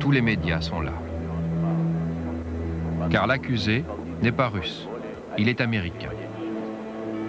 Tous les médias sont là. Car l'accusé n'est pas russe, il est américain.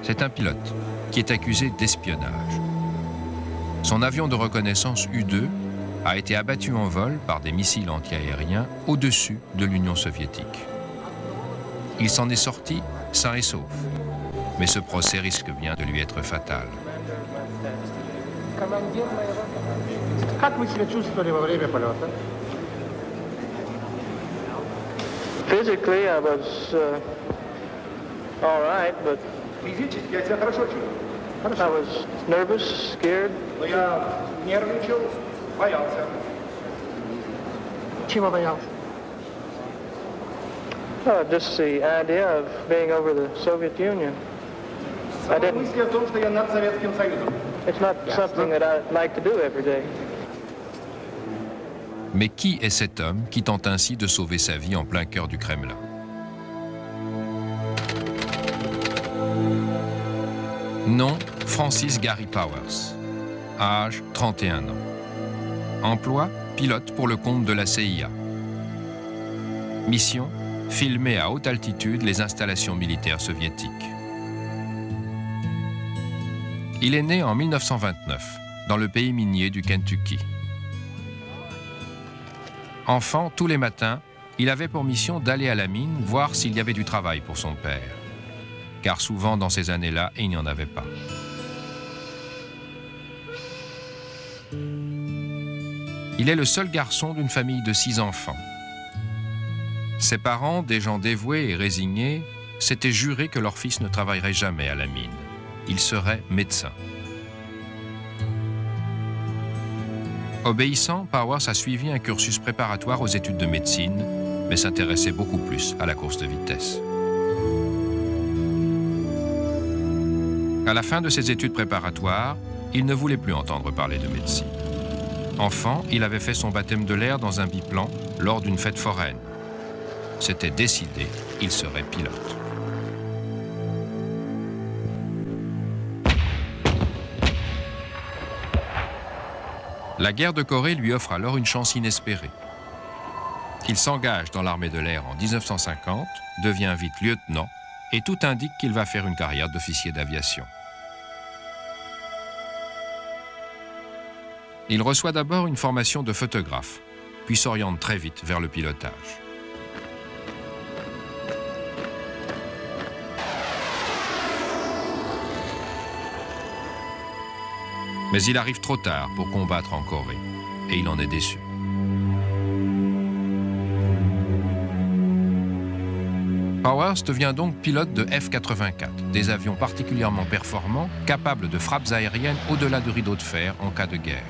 C'est un pilote qui est accusé d'espionnage. Son avion de reconnaissance U-2 a été abattu en vol par des missiles antiaériens au-dessus de l'Union soviétique. Il s'en est sorti sain et sauf, mais ce procès risque bien de lui être fatal. Physically, I was all right, but I was nervous, scared. Just the idea of being over the Soviet Union. I didn't. It's not something that I like to do every day. Mais qui est cet homme qui tente ainsi de sauver sa vie en plein cœur du Kremlin? Nom, Francis Gary Powers. Âge, 31 ans. Emploi, pilote pour le compte de la CIA. Mission, filmer à haute altitude les installations militaires soviétiques. Il est né en 1929, dans le pays minier du Kentucky. Enfant, tous les matins, il avait pour mission d'aller à la mine voir s'il y avait du travail pour son père. Car souvent, dans ces années-là, il n'y en avait pas. Il est le seul garçon d'une famille de 6 enfants. Ses parents, des gens dévoués et résignés, s'étaient jurés que leur fils ne travaillerait jamais à la mine. Il serait médecin. Obéissant, Powers a suivi un cursus préparatoire aux études de médecine, mais s'intéressait beaucoup plus à la course de vitesse. À la fin de ses études préparatoires, il ne voulait plus entendre parler de médecine. Enfant, il avait fait son baptême de l'air dans un biplan lors d'une fête foraine. C'était décidé, il serait pilote. La guerre de Corée lui offre alors une chance inespérée. Il s'engage dans l'armée de l'air en 1950, devient vite lieutenant et tout indique qu'il va faire une carrière d'officier d'aviation. Il reçoit d'abord une formation de photographe, puis s'oriente très vite vers le pilotage. Mais il arrive trop tard pour combattre en Corée, et il en est déçu. Powers devient donc pilote de F-84, des avions particulièrement performants, capables de frappes aériennes au-delà du rideau de fer en cas de guerre.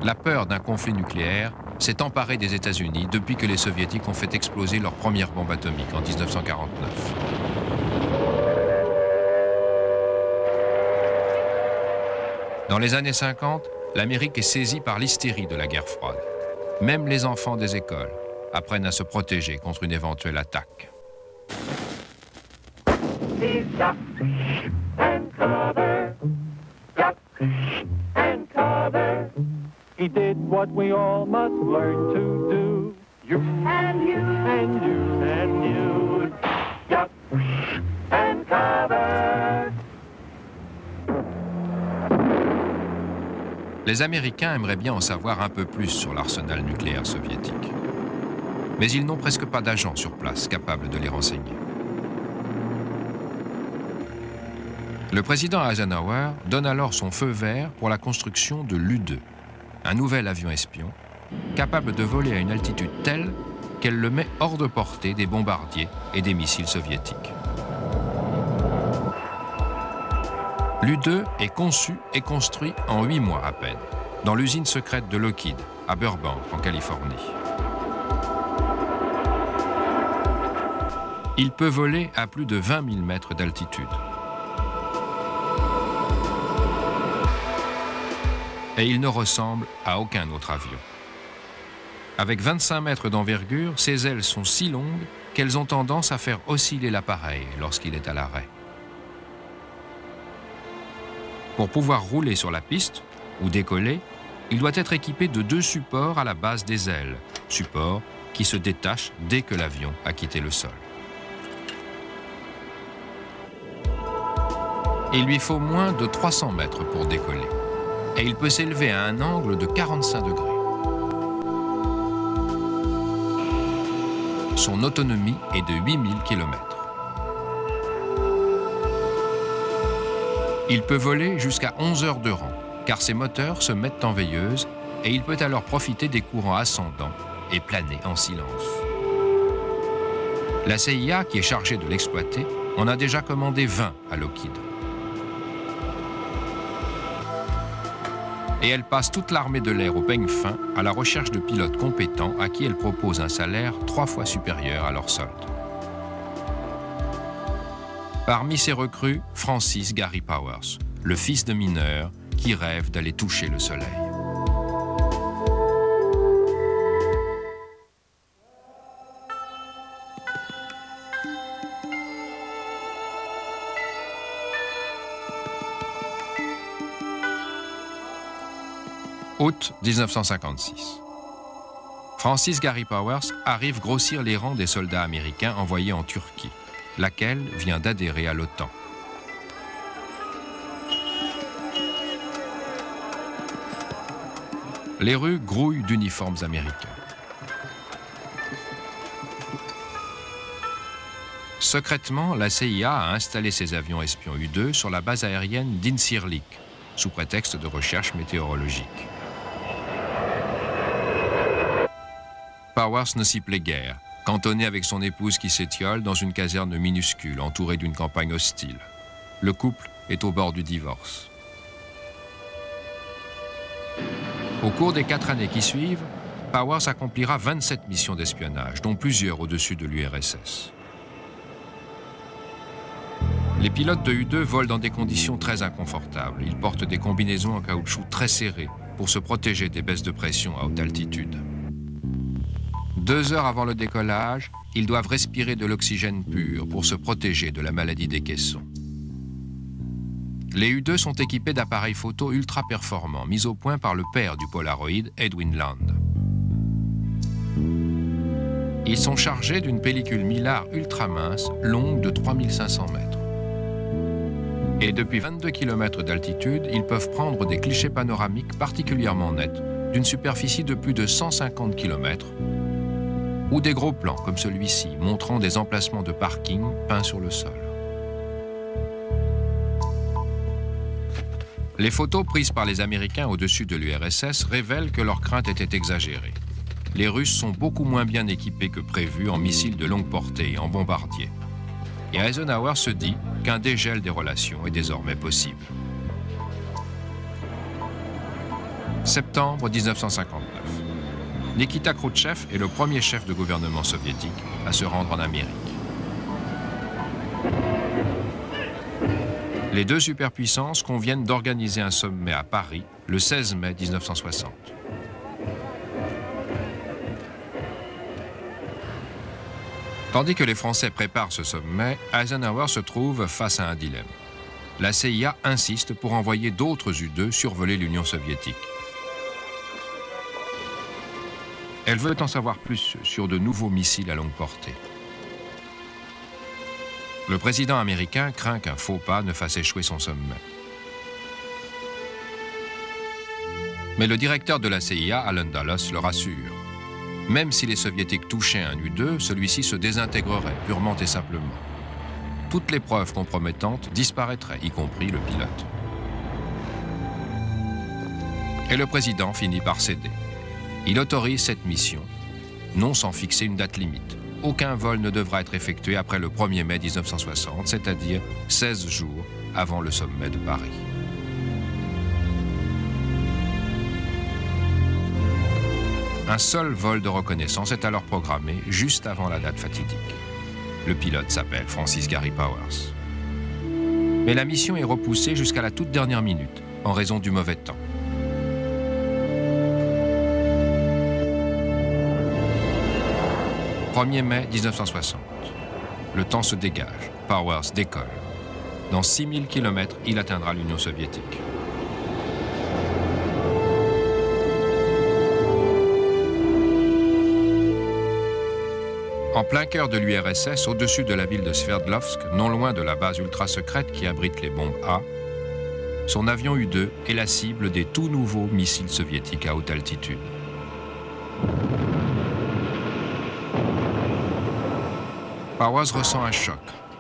La peur d'un conflit nucléaire s'est emparée des États-Unis depuis que les Soviétiques ont fait exploser leur première bombe atomique en 1949. Dans les années 50, l'Amérique est saisie par l'hystérie de la guerre froide. Même les enfants des écoles apprennent à se protéger contre une éventuelle attaque. He did what we all must learn to do. You and you and you and you. Duck and cover. Les Américains aimeraient bien en savoir un peu plus sur l'arsenal nucléaire soviétique. Mais ils n'ont presque pas d'agents sur place capables de les renseigner. Le président Eisenhower donne alors son feu vert pour la construction de l'U-2, un nouvel avion espion, capable de voler à une altitude telle qu'elle le met hors de portée des bombardiers et des missiles soviétiques. L'U-2 est conçu et construit en 8 mois à peine, dans l'usine secrète de Lockheed, à Burbank, en Californie. Il peut voler à plus de 20 000 mètres d'altitude. Et il ne ressemble à aucun autre avion. Avec 25 mètres d'envergure, ses ailes sont si longues qu'elles ont tendance à faire osciller l'appareil lorsqu'il est à l'arrêt. Pour pouvoir rouler sur la piste ou décoller, il doit être équipé de 2 supports à la base des ailes, supports qui se détachent dès que l'avion a quitté le sol. Il lui faut moins de 300 mètres pour décoller et il peut s'élever à un angle de 45 degrés. Son autonomie est de 8000 km. Il peut voler jusqu'à 11 heures de rang, car ses moteurs se mettent en veilleuse et il peut alors profiter des courants ascendants et planer en silence. La CIA, qui est chargée de l'exploiter, en a déjà commandé 20 à Lockheed. Et elle passe toute l'armée de l'air au peigne fin à la recherche de pilotes compétents à qui elle propose un salaire 3 fois supérieur à leur solde. Parmi ces recrues, Francis Gary Powers, le fils de mineur qui rêve d'aller toucher le soleil. Août 1956. Francis Gary Powers arrive grossir les rangs des soldats américains envoyés en Turquie, laquelle vient d'adhérer à l'OTAN. Les rues grouillent d'uniformes américains. Secrètement, la CIA a installé ses avions espions U-2 sur la base aérienne d'Incirlik, sous prétexte de recherche météorologique. Powers ne s'y plaît guère, cantonné avec son épouse qui s'étiole dans une caserne minuscule entourée d'une campagne hostile. Le couple est au bord du divorce. Au cours des 4 années qui suivent, Powers accomplira 27 missions d'espionnage, dont plusieurs au-dessus de l'URSS. Les pilotes de U-2 volent dans des conditions très inconfortables. Ils portent des combinaisons en caoutchouc très serrées pour se protéger des baisses de pression à haute altitude. 2 heures avant le décollage, ils doivent respirer de l'oxygène pur pour se protéger de la maladie des caissons. Les U-2 sont équipés d'appareils photo ultra performants, mis au point par le père du Polaroid, Edwin Land. Ils sont chargés d'une pellicule mylar ultra mince, longue de 3500 mètres. Et depuis 22 km d'altitude, ils peuvent prendre des clichés panoramiques particulièrement nets, d'une superficie de plus de 150 km, ou des gros plans comme celui-ci, montrant des emplacements de parking peints sur le sol. Les photos prises par les Américains au-dessus de l'URSS révèlent que leurs craintes étaient exagérées. Les Russes sont beaucoup moins bien équipés que prévu en missiles de longue portée et en bombardiers. Et Eisenhower se dit qu'un dégel des relations est désormais possible. Septembre 1959. Nikita Khrouchtchev est le premier chef de gouvernement soviétique à se rendre en Amérique. Les deux superpuissances conviennent d'organiser un sommet à Paris le 16 mai 1960. Tandis que les Français préparent ce sommet, Eisenhower se trouve face à un dilemme. La CIA insiste pour envoyer d'autres U-2 survoler l'Union soviétique. Elle veut en savoir plus sur de nouveaux missiles à longue portée. Le président américain craint qu'un faux pas ne fasse échouer son sommet. Mais le directeur de la CIA, Allen Dulles, le rassure. Même si les soviétiques touchaient un U-2, celui-ci se désintégrerait purement et simplement. Toutes les preuves compromettantes disparaîtraient, y compris le pilote. Et le président finit par céder. Il autorise cette mission, non sans fixer une date limite. Aucun vol ne devra être effectué après le 1er mai 1960, c'est-à-dire 16 jours avant le sommet de Paris. Un seul vol de reconnaissance est alors programmé juste avant la date fatidique. Le pilote s'appelle Francis Gary Powers. Mais la mission est repoussée jusqu'à la toute dernière minute, en raison du mauvais temps. 1er mai 1960. Le temps se dégage. Powers décolle. Dans 6000 km, il atteindra l'Union soviétique. En plein cœur de l'URSS, au-dessus de la ville de Sverdlovsk, non loin de la base ultra-secrète qui abrite les bombes A, son avion U-2 est la cible des tout nouveaux missiles soviétiques à haute altitude. Powers ressent un choc,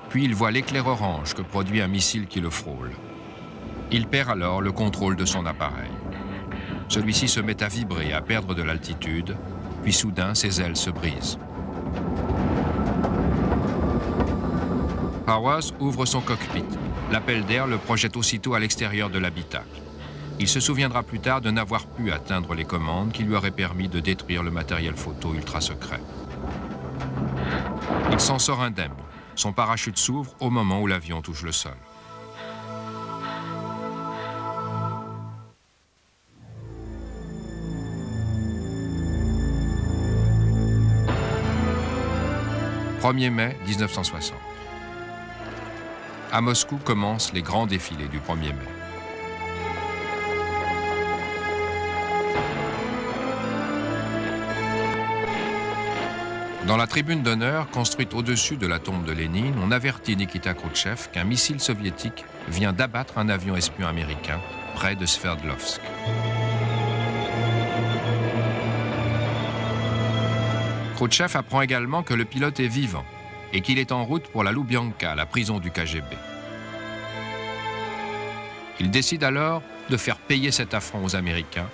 puis il voit l'éclair orange que produit un missile qui le frôle. Il perd alors le contrôle de son appareil. Celui-ci se met à vibrer, à perdre de l'altitude, puis soudain ses ailes se brisent. Powers ouvre son cockpit. L'appel d'air le projette aussitôt à l'extérieur de l'habitacle. Il se souviendra plus tard de n'avoir pu atteindre les commandes qui lui auraient permis de détruire le matériel photo ultra secret. Il s'en sort indemne. Son parachute s'ouvre au moment où l'avion touche le sol. « 1er mai 1960. À Moscou commencent les grands défilés du 1er mai. Dans la tribune d'honneur, construite au-dessus de la tombe de Lénine, on avertit Nikita Khrouchtchev qu'un missile soviétique vient d'abattre un avion espion américain près de Sverdlovsk. Khrouchtchev apprend également que le pilote est vivant et qu'il est en route pour la Loubianka, la prison du KGB. Il décide alors de faire payer cet affront aux Américains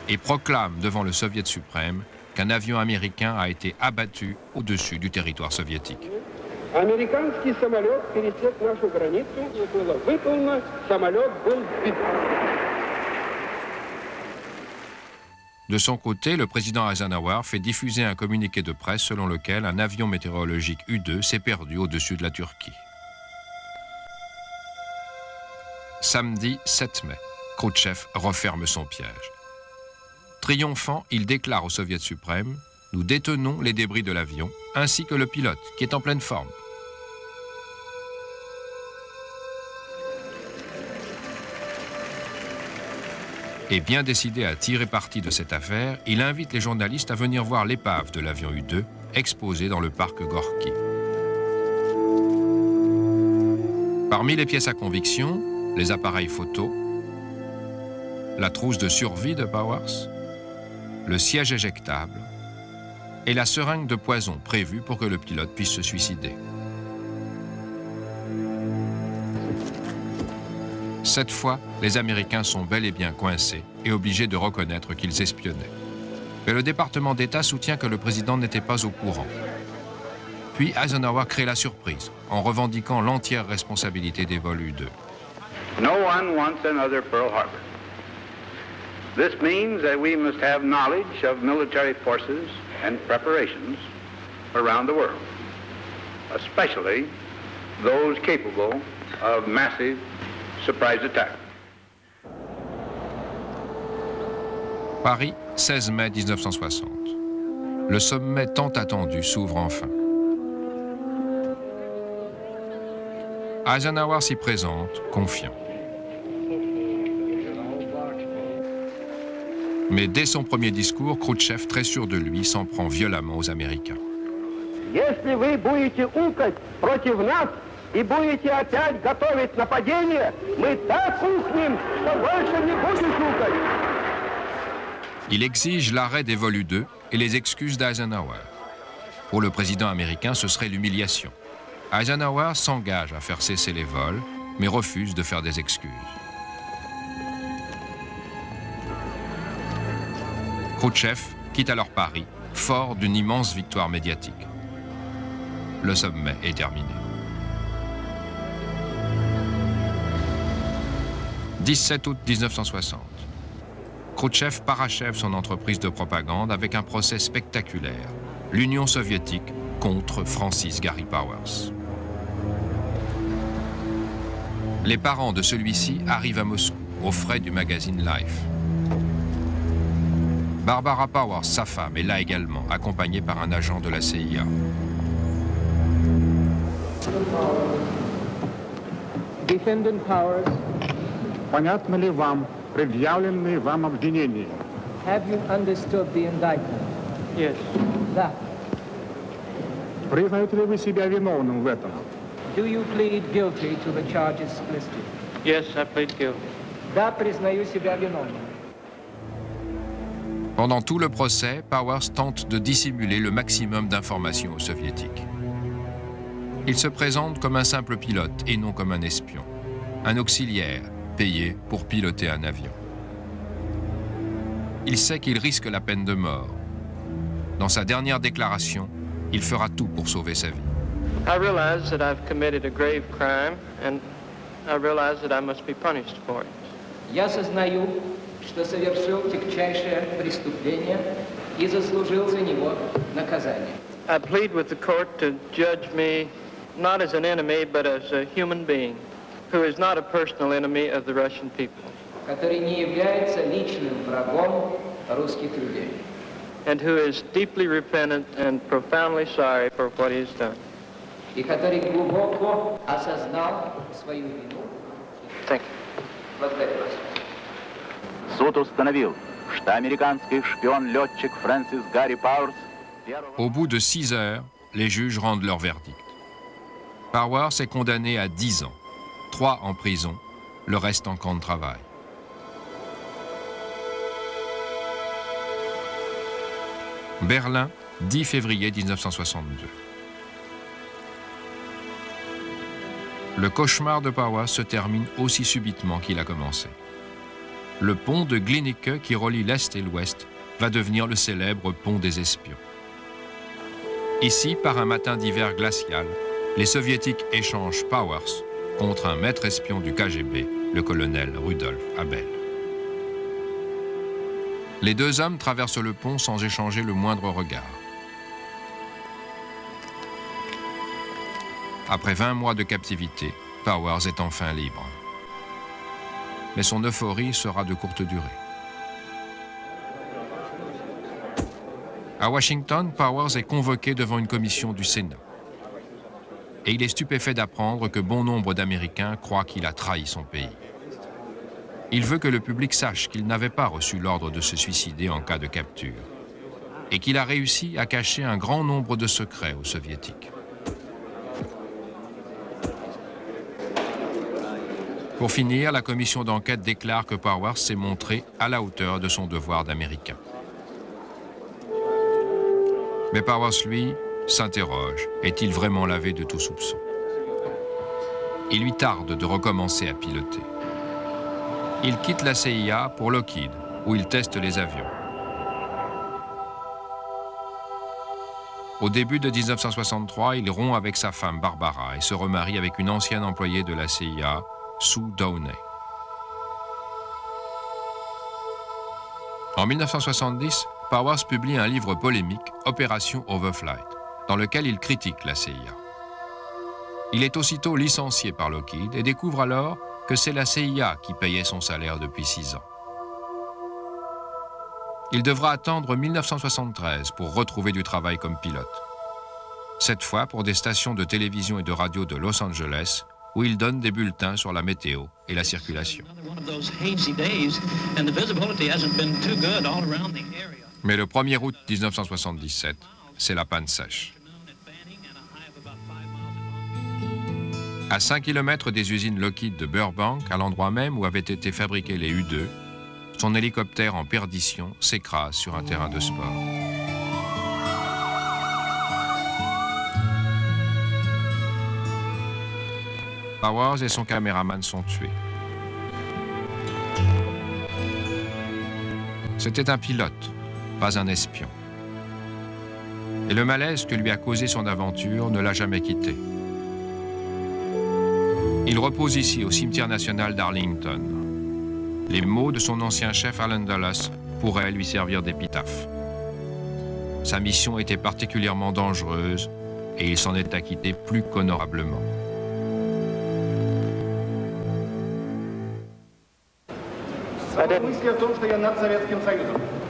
et proclame devant le Soviet suprême qu'un avion américain a été abattu au-dessus du territoire soviétique. De son côté, le président Eisenhower fait diffuser un communiqué de presse selon lequel un avion météorologique U-2 s'est perdu au-dessus de la Turquie. Samedi 7 mai, Khrouchtchev referme son piège. Triomphant, il déclare au Soviet suprême « Nous détenons les débris de l'avion, ainsi que le pilote, qui est en pleine forme. » Et bien décidé à tirer parti de cette affaire, il invite les journalistes à venir voir l'épave de l'avion U-2 exposée dans le parc Gorky. Parmi les pièces à conviction, les appareils photo, la trousse de survie de Powers, le siège éjectable et la seringue de poison prévue pour que le pilote puisse se suicider. Cette fois, les Américains sont bel et bien coincés et obligés de reconnaître qu'ils espionnaient. Mais le département d'État soutient que le président n'était pas au courant. Puis Eisenhower crée la surprise en revendiquant l'entière responsabilité des vols U-2. No one wants another Pearl Harbor. This means that we must have knowledge of military forces and preparations around the world, especially those capable of massive surprise attack. Paris, 16 mai 1960. Le sommet tant attendu s'ouvre enfin. Eisenhower s'y présente, confiant. Mais dès son premier discours, Khrouchtchev, très sûr de lui, s'en prend violemment aux Américains. Если вы будете укать против нас и будете опять готовить нападение, мы так ухнем, что больше не будешь укать. Il exige l'arrêt des vols U-2 et les excuses d'Eisenhower. Pour le président américain, ce serait l'humiliation. Eisenhower s'engage à faire cesser les vols, mais refuse de faire des excuses. Khrouchtchev quitte alors Paris, fort d'une immense victoire médiatique. Le sommet est terminé. 17 août 1960. Khrouchtchev parachève son entreprise de propagande avec un procès spectaculaire. L'Union soviétique contre Francis Gary Powers. Les parents de celui-ci arrivent à Moscou, aux frais du magazine Life. Barbara Powers, sa femme, est là également, accompagnée par un agent de la CIA. Defendant Powers, Понятно ли вам предъявленные вам обвинения? have you understood the indictment? Yes. Да. Признаете ли вы себя виновным в этом? Do you plead guilty to the charges listed? Yes, I plead guilty. Да, признаю себя виновным. Pendant tout le procès, Powers tente de dissimuler le maximum d'informations aux soviétiques. Il se présente comme un simple pilote et non comme un espion, un auxiliaire payé pour piloter un avion. Il sait qu'il risque la peine de mort. Dans sa dernière déclaration, il fera tout pour sauver sa vie. I realize that I've committed a grave crime, and I realize that I must be punished for it. Я сознаю, что совершил тягчайшее преступление и заслужил за него наказание. I plead with the court to judge me not as an enemy, but as a human being who is not a personal enemy of the Russian people. Который не является личным врагом русских людей. And who is deeply repentant and profoundly sorry for what he has done. И который глубоко осознал свою вину. Thank you. Благодарю вас. Суд установил, что американский шпион-летчик Фрэнсис Гарри Пауэрс... Au bout de 6 heures, les juges rendent leur verdict. Powers est condamné à 10 ans, 3 en prison, le reste en camp de travail. Berlin, 10 février 1962. Le cauchemar de Powers se termine aussi subitement qu'il a commencé. Le pont de Glienicke qui relie l'Est et l'Ouest va devenir le célèbre pont des espions. Ici, par un matin d'hiver glacial, les Soviétiques échangent Powers contre un maître espion du KGB, le colonel Rudolf Abel. Les deux hommes traversent le pont sans échanger le moindre regard. Après 20 mois de captivité, Powers est enfin libre. Mais son euphorie sera de courte durée. À Washington, Powers est convoqué devant une commission du Sénat. Et il est stupéfait d'apprendre que bon nombre d'Américains croient qu'il a trahi son pays. Il veut que le public sache qu'il n'avait pas reçu l'ordre de se suicider en cas de capture et qu'il a réussi à cacher un grand nombre de secrets aux Soviétiques. Pour finir, la commission d'enquête déclare que Powers s'est montré à la hauteur de son devoir d'Américain. Mais Powers, lui, s'interroge, est-il vraiment lavé de tout soupçon? Il lui tarde de recommencer à piloter. Il quitte la CIA pour Lockheed, où il teste les avions. Au début de 1963, il rompt avec sa femme Barbara et se remarie avec une ancienne employée de la CIA, Sue Downey. En 1970, Powers publie un livre polémique, Opération Overflight, dans lequel il critique la CIA. Il est aussitôt licencié par Lockheed et découvre alors que c'est la CIA qui payait son salaire depuis 6 ans. Il devra attendre 1973 pour retrouver du travail comme pilote. Cette fois pour des stations de télévision et de radio de Los Angeles, où il donne des bulletins sur la météo et la circulation. Mais le 1er août 1977, c'est la panne sèche. À 5 km des usines Lockheed de Burbank, à l'endroit même où avaient été fabriqués les U-2, son hélicoptère en perdition s'écrase sur un terrain de sport. Powers et son caméraman sont tués. C'était un pilote, pas un espion. Et le malaise que lui a causé son aventure ne l'a jamais quitté. Il repose ici, au cimetière national d'Arlington. Les mots de son ancien chef Allen Dulles pourraient lui servir d'épitaphe. Sa mission était particulièrement dangereuse et il s'en est acquitté plus qu'honorablement.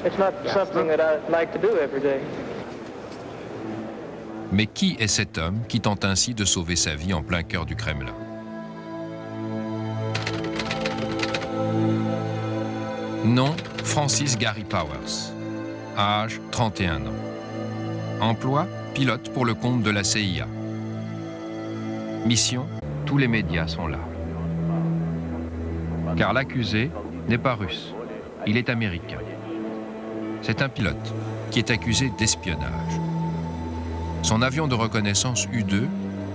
It's not something that I'd like to do every day. Mais qui est cet homme qui tente ainsi de sauver sa vie en plein cœur du Kremlin? Nom, Francis Gary Powers. Âge, 31 ans. Emploi, pilote pour le compte de la CIA. Mission, tous les médias sont là. Car l'accusé n'est pas russe, il est américain. C'est un pilote qui est accusé d'espionnage. Son avion de reconnaissance U-2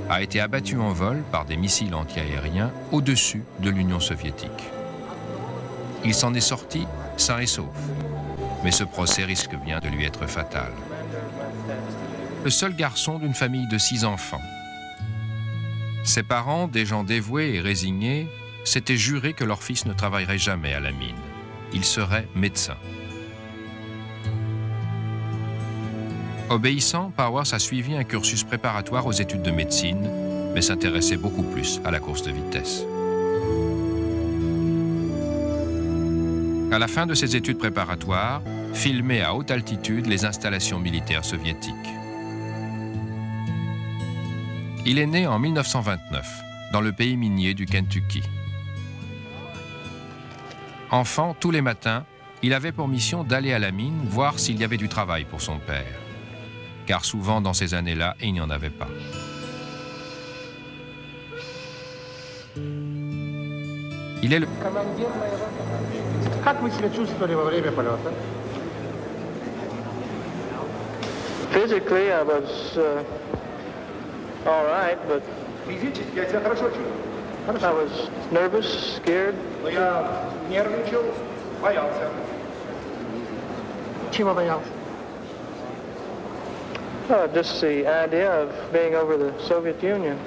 a été abattu en vol par des missiles antiaériens au-dessus de l'Union soviétique. Il s'en est sorti sain et sauf, mais ce procès risque bien de lui être fatal. Le seul garçon d'une famille de 6 enfants. Ses parents, des gens dévoués et résignés, s'étaient jurés que leur fils ne travaillerait jamais à la mine. Il serait médecin. Obéissant, Powers a suivi un cursus préparatoire aux études de médecine, mais s'intéressait beaucoup plus à la course de vitesse. À la fin de ses études préparatoires, filmait à haute altitude les installations militaires soviétiques. Il est né en 1929, dans le pays minier du Kentucky. Enfant, tous les matins, il avait pour mission d'aller à la mine voir s'il y avait du travail pour son père. Car souvent, dans ces années-là, il n'y en avait pas. Il est le... Physically, I was all right, but I was nervous, scared. Just the idea of being over the Soviet Union.